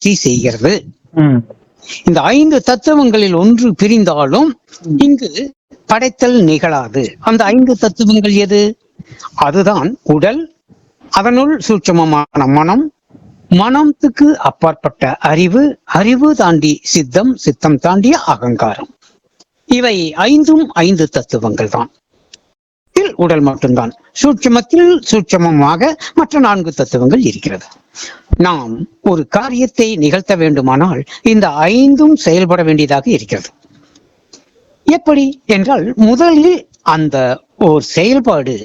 ஆட்சி செய்கிறது. இந்த 5 தத்துவங்களில் ஒன்று பிரிந்தாலும் இங்கு படைத்தல் நிகழாது. அந்த 5 தத்துவங்கள் எது? அதுதான் உடல், அதனுள் சூட்சமமான மனம், மனத்துக்கு அப்பாற்பட்ட அறிவு, அறிவு தாண்டி சித்தம், சித்தம் தாண்டிய அகங்காரம். இவை 5ம் 5 தத்துவங்கள் தான். உடல் மட்டும்தான். சூட்சமத்தில் சூட்சமமாக மற்ற 4 தத்துவங்கள் இருக்கிறது. நாம் ஒரு காரியத்தை நிகழ்த்த வேண்டுமானால் இந்த 5ம் செயல்பட வேண்டியதாக இருக்கிறது. எப்படி என்றால், முதலில் அந்த ஒரு செயல்பாடு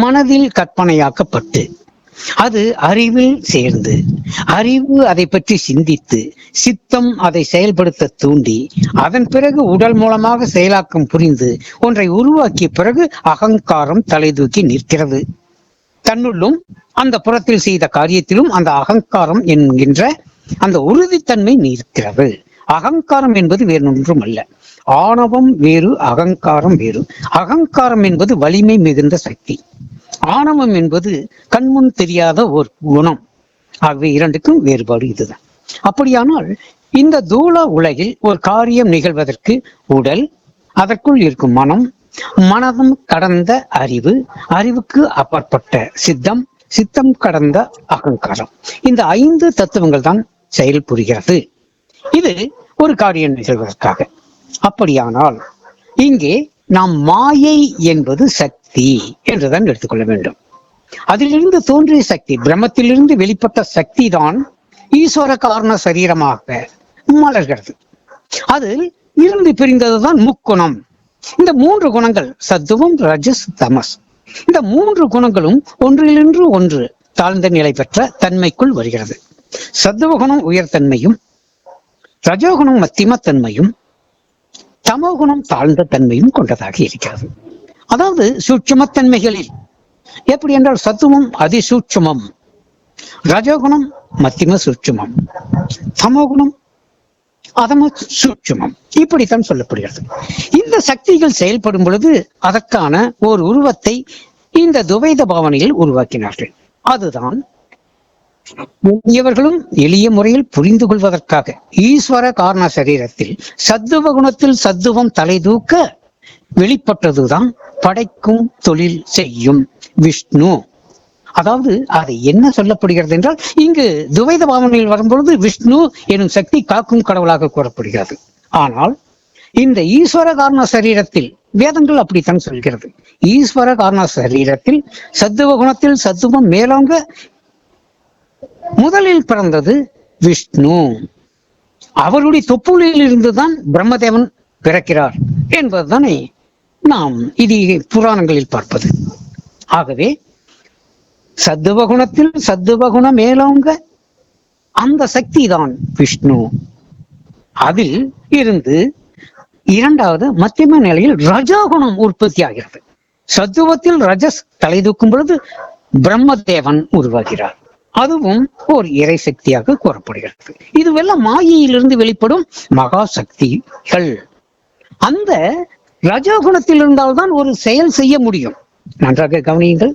மனதில் கற்பனையாக்கப்பட்டு அது அறிவில் சேர்ந்து, அறிவு அதை பற்றி சிந்தித்து, சித்தம் அதை செயல்படுத்த தூண்டி, அதன் பிறகு உடல் மூலமாக செயலாக்கம் புரிந்து ஒன்றை உருவாக்கிய பிறகு அகங்காரம் தலை தூக்கி நிற்கிறது. தன்னுள்ளும் அந்த புறத்தில் செய்த காரியத்திலும் அந்த அகங்காரம் என்கின்ற அந்த உறுதித்தன்மை நிற்கிறது. அகங்காரம் என்பது வேறு ஒன்றும் அல்ல. ஆணவம் வேறு, அகங்காரம் வேறு. அகங்காரம் என்பது வலிமை மிகுந்த சக்தி. ஆணவம் என்பது கண்முன் தெரியாத ஒரு குணம். ஆகவே இரண்டுக்கும் வேறுபாடு இதுதான். அப்படியானால் இந்த தூள உலகில் ஒரு காரியம் நிகழ்வதற்கு உடல், அதற்குள் இருக்கும் மனம், மனதும் கடந்த அறிவு, அறிவுக்கு அப்பாற்பட்ட சித்தம், சித்தம் கடந்த அகங்காரம், இந்த 5 தத்துவங்கள் தான் செயல் புரிகிறது. இது ஒரு காரியம் நிகழ்வதற்காக. அப்படியானால் இங்கே நாம் மாயை என்பது சக்தி என்றுதான் எடுத்துக்கொள்ள வேண்டும். அதிலிருந்து தோன்றிய சக்தி, பிரம்மத்திலிருந்து வெளிப்பட்ட சக்தி தான் ஈஸ்வர காரண சரீரமாக மலர்கிறது. அது இருந்து பிரிந்ததுதான் முக்குணம். இந்த 3 குணங்கள் சத்துவம், ரஜஸ், தமஸ், இந்த 3 குணங்களும் ஒன்றிலிருந்து ஒன்று தாழ்ந்த நிலை பெற்ற தன்மைக்குள் வருகிறது. சத்துவகுணம் உயர்தன்மையும், ரஜோகுணம் மத்தியம தன்மையும், தமோகுணம் தாழ்ந்த தன்மையும் கொண்டதாக இருக்கிறது. அதாவது சூட்சுமத்தன்மைகளில் எப்படி என்றால், சத்துவம் அதிசூட்சுமம், ரஜோகுணம் மத்தியம சூட்சுமம், தமோகுணம் அதம சூட்சுமம், இப்படித்தான் சொல்லப்படுகிறது. இந்த சக்திகள் செயல்படும் பொழுது அதற்கான ஒரு உருவத்தை இந்த துவைத பாவனையில் உருவாக்கினார்கள். அதுதான் எளியவர்களும் எளிய முறையில் புரிந்து கொள்வதற்காக ஈஸ்வர காரண சரீரத்தில் சத்துவ குணத்தில் சத்துவம் தலை தூக்க வெளிப்பட்டதுதான் படைக்கும் தொழில் செய்யும் விஷ்ணு. அதாவது அது என்ன சொல்லப்படுகிறது என்றால், இங்கு துவைத பாவனையில் வரும்பொழுது விஷ்ணு எனும் சக்தி காக்கும் கடவுளாக கூறப்படுகிறது. ஆனால் இந்த ஈஸ்வர காரண சரீரத்தில் வேதங்கள் அப்படித்தான் சொல்கிறது. ஈஸ்வர காரண சரீரத்தில் சத்துவ குணத்தில் சத்துவம் மேலோங்க முதலில் பிறந்தது விஷ்ணு. அவருடைய தொப்புளில் இருந்துதான் பிரம்மதேவன் பிறக்கிறார் என்பதுதானே நாம் இது புராணங்களில் பார்ப்பது. ஆகவே சத்துவகுணத்தில் சத்துவகுண மேலோங்க அந்த சக்தி தான் விஷ்ணு. அதில் இருந்து இரண்டாவது மத்தியம நிலையில் ரஜோகுணம் உற்பத்தி ஆகிறது. சத்துவத்தில் ரஜஸ் தலை தூக்கும் பொழுது பிரம்மதேவன் உருவாகிறார். அதுவும் ஒரு இறை சக்தியாக கூறப்படுகிறது. இதுவெல்லாம் மாயையிலிருந்து வெளிப்படும் மகா சக்திகள். அந்த ரஜோகுணத்தில் இருந்தால்தான் ஒரு செயல் செய்ய முடியும். நன்றாக கவனியுங்கள்.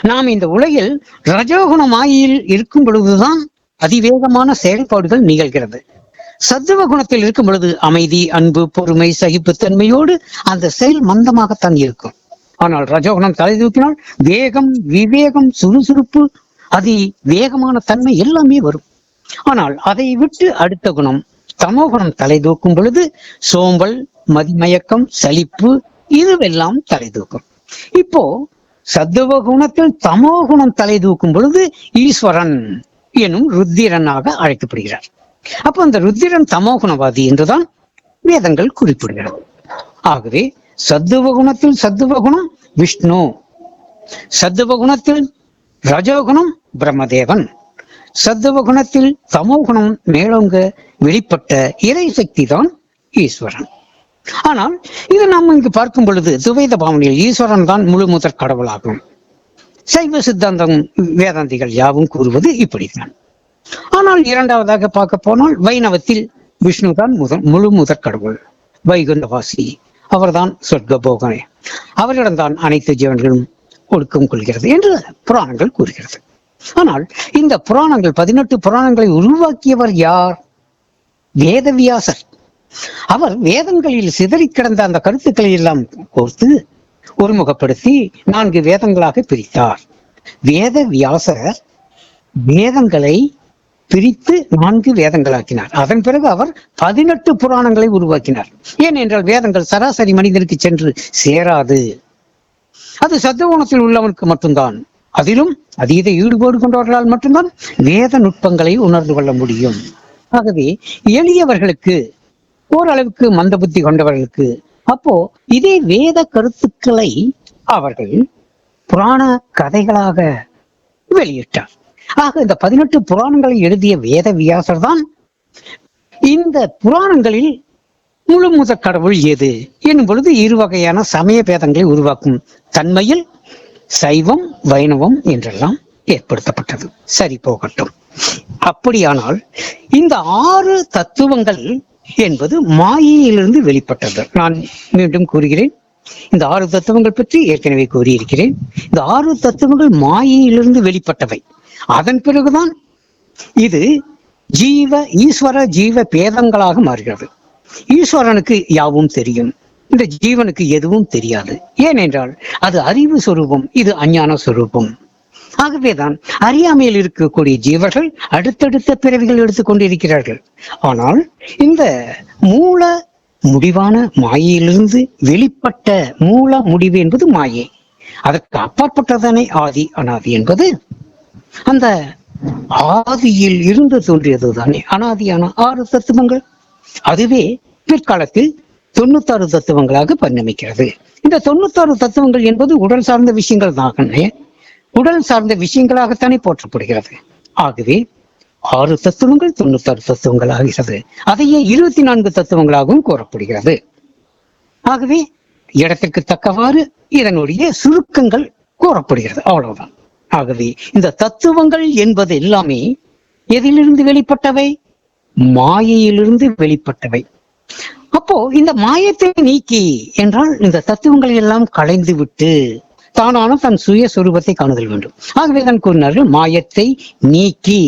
நாம் இந்த உலகில் ரஜோகுண மாயையில் இருக்கும் பொழுதுதான் அதிவேகமான செயல்பாடுகள் நிகழ்கிறது. சத்துவ குணத்தில் இருக்கும் பொழுது அமைதி, அன்பு, பொறுமை, சகிப்புத்தன்மையோடு அந்த செயல் மந்தமாகத்தான் இருக்கும். ஆனால் ரஜோகுணம் தலை தூக்கினால் வேகம், விவேகம், சுறுசுறுப்பு, அதி வேகமான தன்மை எல்லாமே வரும். ஆனால் அதை விட்டு அடுத்த குணம் தமோகுணம் தலை தூக்கும் பொழுது சோம்பல், மதிமயக்கம், சலிப்பு இதுவெல்லாம் தலை தூக்கும். இப்போ சத்துவ குணத்தில் தமோகுணம் தலை தூக்கும் பொழுது ஈஸ்வரன் எனும் ருத்திரனாக அழைக்கப்படுகிறார். அப்போ அந்த ருத்திரன் தமோகுணவாதி என்றுதான் வேதங்கள் குறிப்பிடுகிறது. ஆகவே சத்துவ குணத்தில் சத்துவ குணம் விஷ்ணு, சத்துவ குணத்தில் ரஜோகுணம் பிரம்மதேவன், சத்துவ குணத்தில் தமோகுணம் மேலோங்க வெளிப்பட்ட இறை சக்தி தான் ஈஸ்வரன். ஆனால் இது நாம் இங்கு பார்க்கும் பொழுது துவைத பாவனையில் ஈஸ்வரன் தான் முழு முதற் கடவுளாகும். சைவ சித்தாந்தம் வேதாந்திகள் யாவும் கூறுவது இப்படித்தான். ஆனால் இரண்டாவதாக பார்க்க போனால் வைணவத்தில் விஷ்ணு தான் முழு முதற் கடவுள், வைகுண்டவாசி, அவர்தான் சொர்க்க போகனே, அவரிடம்தான் அனைத்து ஜீவன்களும் ஒழுக்கம் கொள்கிறது என்று புராணங்கள் கூறுகிறது. ஆனால் இந்த புராணங்கள் 18 புராணங்களை உருவாக்கியவர் யார்? வேதவியாசர். அவர் வேதங்களில் சிதறி கிடந்த அந்த கருத்துக்களை எல்லாம் கோர்த்து ஒருமுகப்படுத்தி 4 வேதங்களாக பிரித்தார். வேதவியாசர் வேதங்களை பிரித்து 4 வேதங்களாக்கினார். அதன் பிறகு அவர் 18 புராணங்களை உருவாக்கினார். ஏனென்றால் வேதங்கள் சராசரி மனிதனுக்கு சென்று சேராது. அது சத்துவகுணத்தில் உள்ளவனுக்கு மட்டும்தான், அதிலும் அதீத ஈடுபாடு கொண்டவர்களால் மட்டும்தான் வேத நுட்பங்களை உணர்ந்து கொள்ள முடியும். ஆகவே எளியவர்களுக்கு, ஓரளவுக்கு மந்த புத்தி கொண்டவர்களுக்கு அப்போ இதே வேத கருத்துக்களை அவர்கள் புராண கதைகளாக வெளியிட்டார். ஆக இந்த 18 புராணங்களை எழுதிய வேத வியாசர் தான் இந்த புராணங்களில் முழு முதற் கடவுள் எது என்னும் பொழுது 2 வகையான சமய பேதங்களை உருவாக்கும் தன்மையில் சைவம் வைணவம் என்றெல்லாம் ஏற்படுத்தப்பட்டது. சரி, போகட்டும். அப்படியானால் இந்த 6 தத்துவங்கள் என்பது மாயையிலிருந்து வெளிப்பட்டது. நான் மீண்டும் கூறுகிறேன், இந்த 6 தத்துவங்கள் பற்றி ஏற்கனவே கூறியிருக்கிறேன். இந்த 6 தத்துவங்கள் மாயையிலிருந்து வெளிப்பட்டவை. அதன் பிறகுதான் இது ஈஸ்வர ஜீவ பேதங்களாக மாறுகிறது. ஈஸ்வரனுக்கு யாவும் தெரியும், இந்த ஜீவனுக்கு எதுவும் தெரியாது. ஏனென்றால் அது அறிவு சொரூபம், இது அஞ்ஞான சொரூபம். ஆகவேதான் அறியாமையில் இருக்கக்கூடிய ஜீவர்கள் அடுத்தடுத்த பிறவிகள் எடுத்துக்கொண்டிருக்கிறார்கள். ஆனால் இந்த மூல முடிவான மாயையிலிருந்து வெளிப்பட்ட மூல முடிவு என்பது மாயை. அதற்கு அப்பாற்பட்டதானே ஆதி அனாதி என்பது. அந்த ஆதியில் இருந்து தோன்றியது தானே அனாதியான 6 தத்துவங்கள். அதுவே பிற்காலத்தில் 96 தத்துவங்களாக பரிணமிக்கிறது. இந்த 96 தத்துவங்கள் என்பது உடல் சார்ந்த விஷயங்கள் தானே, உடல் சார்ந்த விஷயங்களாகத்தானே போற்றப்படுகிறது. ஆகவே 6 தத்துவங்கள் 96 தத்துவங்கள் ஆகிறது. அதையே 24 தத்துவங்களாகவும் கூறப்படுகிறது. ஆகவே இடத்திற்கு தக்கவாறு இதனுடைய சுருக்கங்கள் கூறப்படுகிறது, அவ்வளவுதான். ஆகவே இந்த தத்துவங்கள் என்பது எல்லாமே எதிலிருந்து வெளிப்பட்டவை? மாயையிலிருந்து வெளிப்பட்டவை. அப்போ இந்த மாயத்தை நீக்கி என்றால் இந்த தத்துவங்களை எல்லாம் களைந்து விட்டு தானான தன் சுய சொரூபத்தை காணுதல் வேண்டும். ஆகவே தான் கூறினார்கள் மாயத்தை நீக்கி.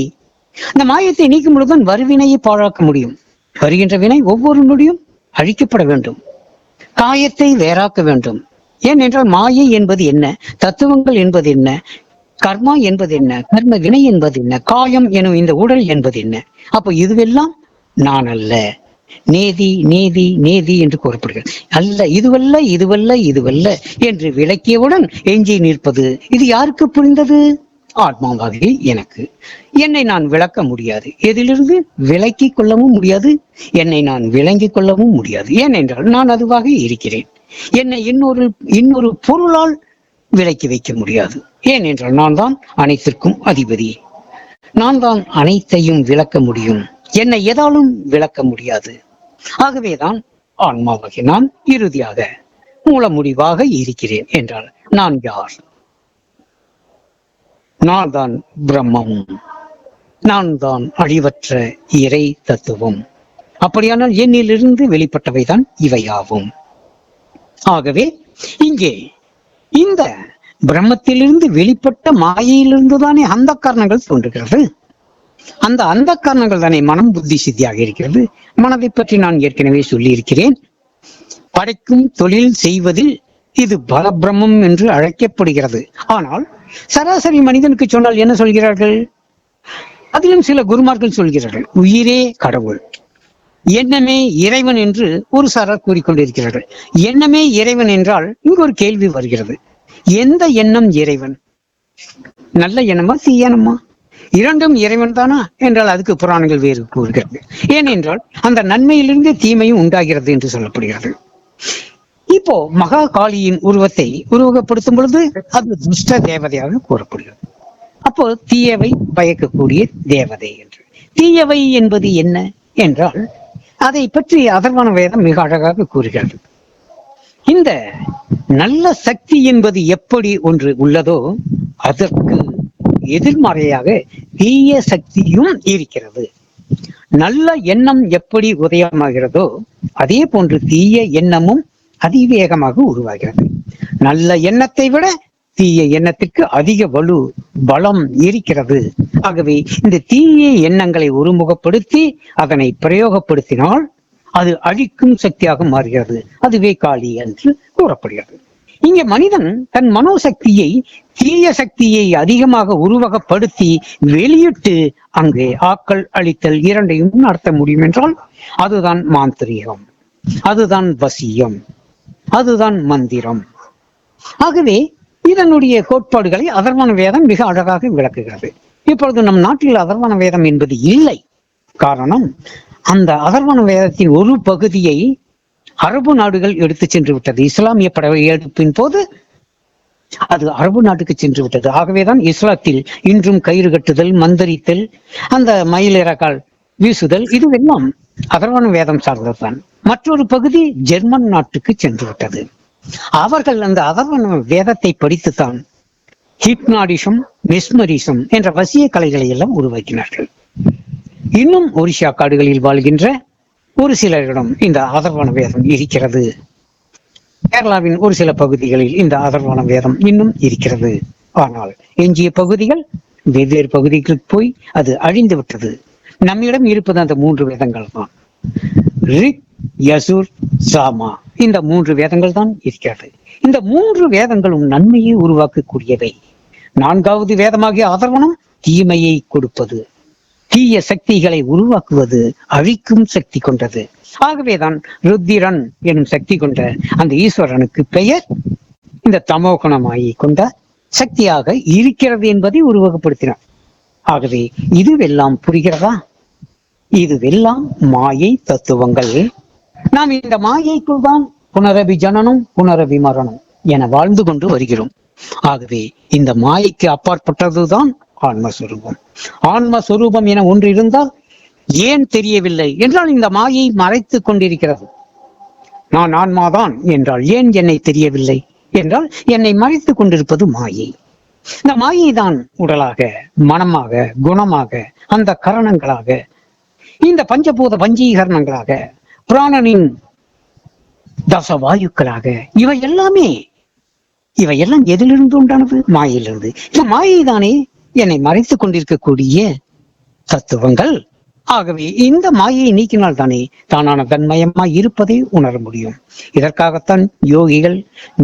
இந்த மாயத்தை நீக்கும் பொழுதுதான் வருவினையை பாழாக்க முடியும். வருகின்ற வினை ஒவ்வொரு நொடியும் அழிக்கப்பட வேண்டும், காயத்தை வேறாக்க வேண்டும். ஏனென்றால் மாயை என்பது என்ன, தத்துவங்கள் என்பது என்ன, கர்மா என்பது என்ன, கர்ம வினை என்பது என்ன, காயம் எனும் இந்த உடல் என்பது என்ன. அப்போ இதுவெல்லாம் நான் அல்ல, நேதி நேதி நேதி என்று கூறப்படுகிறது. அல்ல, இதுவல்ல இதுவல்ல இதுவல்ல என்று விளக்கியவுடன் எஞ்சி நிற்பது இது யாருக்கு புரிந்தது? ஆத்மாவாகவே எனக்கு. என்னை நான் விளக்க முடியாது, எதிலிருந்து விளக்கி கொள்ளவும் முடியாது, என்னை நான் விளங்கிக் கொள்ளவும் முடியாது. ஏனென்றால் நான் அதுவாக இருக்கிறேன். என்னை இன்னொரு பொருளால் விலக்கி வைக்க முடியாது. ஏனென்றால் நான் தான் அனைத்திற்கும் அதிபதி, நான் தான் அனைத்தையும் விளக்க முடியும், என்னை எதாலும் விளக்க முடியாது. ஆகவேதான் ஆன்மாவாகி நான் இறுதியாக மூல முடிவாக இருக்கிறேன். என்றால் நான் யார்? நான் தான் பிரம்மம், நான் தான் அழிவற்ற இறை தத்துவம். அப்படியானால் என்னிலிருந்து வெளிப்பட்டவைதான் இவையாகும். ஆகவே இங்கே இந்த பிரம்மத்திலிருந்து வெளிப்பட்ட மாயையிலிருந்து தானே அந்த காரணங்கள் தோன்றுகிறது. அந்த காரணங்கள் தானே மனம் புத்தி சித்தியாக இருக்கிறது. மனதை பற்றி நான் ஏற்கனவே சொல்லி இருக்கிறேன். படைக்கும் தொழில் செய்வதில் இது பரபிரம்மம் என்று அழைக்கப்படுகிறது. ஆனால் சராசரி மனிதனுக்கு சொன்னால் என்ன சொல்கிறார்கள்? அதிலும் சில குருமார்கள் சொல்கிறார்கள் உயிரே கடவுள், எண்ணமே இறைவன் என்று ஒரு சாரார் கூறிக்கொண்டிருக்கிறார்கள். எண்ணமே இறைவன் என்றால் இங்கு ஒரு கேள்வி வருகிறது. எந்த எண்ணம் இறைவன்? நல்ல எண்ணமா தீய எண்ணமா? இரண்டும் இறைவன் தானா என்றால் அதுக்கு புராணங்கள் வேறு கூறுகிறது. ஏனென்றால் அந்த நன்மையிலிருந்து தீமையும் உண்டாகிறது என்று சொல்லப்படுகிறது. இப்போ மகா காளியின் உருவத்தை உருவகப்படுத்தும் பொழுது அது துஷ்ட தேவதையாக கூறப்படுகிறது. அப்போ தீயவை பயக்கக்கூடிய தேவதை என்று. தீயவை என்பது என்ன என்றால் அதை பற்றி அதர்வன வேதம் மிக அழகாக கூறுகிறது. இந்த நல்ல சக்தி என்பது எப்படி ஒன்று உள்ளதோ அதற்கு எதிர்மறையாக தீய சக்தியும் இருக்கிறது. நல்ல எண்ணம் எப்படி உதயமாகிறதோ அதே போன்று தீய எண்ணமும் அதிவேகமாக உருவாகிறது. நல்ல எண்ணத்தை விட தீய எண்ணத்திற்கு அதிக வலு பலம் இருக்கிறது. ஆகவே இந்த தீய எண்ணங்களை ஒருமுகப்படுத்தி அதனை பிரயோகப்படுத்தினால் அது அழிக்கும் சக்தியாக மாறுகிறது. அதுவே காளி என்று கூறப்படுகிறது. இங்கே மனிதன் தன் மனோசக்தியை தீய சக்தியை அதிகமாக உருவகப்படுத்தி வெளியிட்டு அங்கே ஆக்கல் அழித்தல் இரண்டையும் நடத்த முடியும் என்றால் அதுதான் மாந்திரீகம், அதுதான் வசியம், அதுதான் மந்திரம். ஆகவே இதனுடைய கோட்பாடுகளை அதர்வண வேதம் மிக அழகாக விளக்குகிறது. இப்பொழுது நம் நாட்டில் அதர்வண வேதம் என்பது இல்லை. காரணம், அந்த அதர்வண வேதத்தின் ஒரு பகுதியை அரபு நாடுகள் எடுத்து சென்று விட்டது. இஸ்லாமிய படையெடுப்பின் போது அது அரபு நாட்டுக்கு சென்று விட்டது. ஆகவேதான் இஸ்லாத்தில் இன்றும் கயிறு கட்டுதல், மந்திரித்தல், அந்த மயிலிறகால் வீசுதல் இதுவெல்லாம் அதர்வண வேதம் சார்ந்ததுதான். மற்றொரு பகுதி ஜெர்மன் நாட்டுக்கு சென்று விட்டது. அவர்கள் அந்த அதர்வண வேதத்தை படித்துத்தான் ஹிப்னாடிசம், மெஸ்மரிசம் என்ற வசிய கலைகளை எல்லாம் உருவாக்கினார்கள். இன்னும் ஒரிஷா காடுகளில் வாழ்கின்ற ஒரு சிலரிடம் இந்த அதர்வண வேதம் இருக்கிறது. கேரளாவின் ஒரு சில பகுதிகளில் இந்த அதர்வண வேதம் இன்னும் இருக்கிறது. ஆனால் எஞ்சிய பகுதிகள் வெவ்வேறு பகுதிகளுக்கு போய் அது அழிந்து விட்டது. நம்மிடம் இருப்பது அந்த 3 வேதங்கள் தான். ரிக், யசுர், சாமா, இந்த 3 வேதங்கள் தான் இருக்கிறது. இந்த 3 வேதங்களும் நன்மையை உருவாக்கக்கூடியவை. 4வது வேதமாகிய அதர்வணம் தீமையை கொடுப்பது, தீய சக்திகளை உருவாக்குவது, அழிக்கும் சக்தி கொண்டது. ஆகவேதான் ருத்திரன் எனும் சக்தி கொண்ட அந்த ஈஸ்வரனுக்கு பெயர் இந்த தமோகுணமாயை கொண்ட சக்தியாக இருக்கிறது என்பதை உருவகப்படுத்தினார். ஆகவே இதுவெல்லாம் புரிகிறதா? இதுவெல்லாம் மாயை தத்துவங்கள். நாம் இந்த மாயைக்குள் தான் புனரபி ஜனனம், புனரபி மரணம் என வாழ்ந்து கொண்டு வருகிறோம். ஆகவே இந்த மாயைக்கு அப்பாற்பட்டதுதான் ஆன்மஸ்வரூபம். ஆன்மஸ்வரூபம் என ஒன்று இருந்தால் ஏன் தெரியவில்லை என்றால் இந்த மாயை மறைத்து கொண்டிருக்கிறது. நான் ஆன்மாதான் என்றால் ஏன் என்னை தெரியவில்லை என்றால் என்னை மறைத்து கொண்டிருப்பது மாயை. இந்த மாயை தான் உடலாக, மனமாக, குணமாக, அந்த கரணங்களாக, இந்த பஞ்சபூத பஞ்சீகரணங்களாக, பிராணனின் தசவாயுக்களாக, இவையெல்லாம் எதிலிருந்து உண்டானது? மாயிலிருந்து. இந்த மாயை தானே என்னை மறைத்துக் கொண்டிருக்கக்கூடிய தத்துவங்கள். ஆகவே இந்த மாயை நீக்கினால் தானே தானான தன்மயமாய் இருப்பதை உணர முடியும். இதற்காகத்தான் யோகிகள்,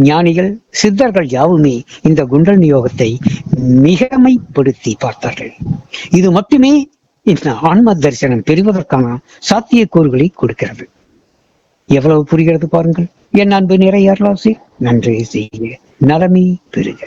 ஞானிகள், சித்தர்கள் யாவுமே இந்த குண்டலினி யோகத்தை மிகமைப்படுத்தி பார்த்தார்கள். இது மட்டுமே இந்த ஆன்ம தரிசனம் பெறுவதற்கான சாத்தியக்கூறுகளை கொடுக்கிறது. எவ்வளவு புரிகிறது பாருங்கள். என் அன்பு நிறைய அருளாசி. நன்றி செய்ய, நலமே பெறுக.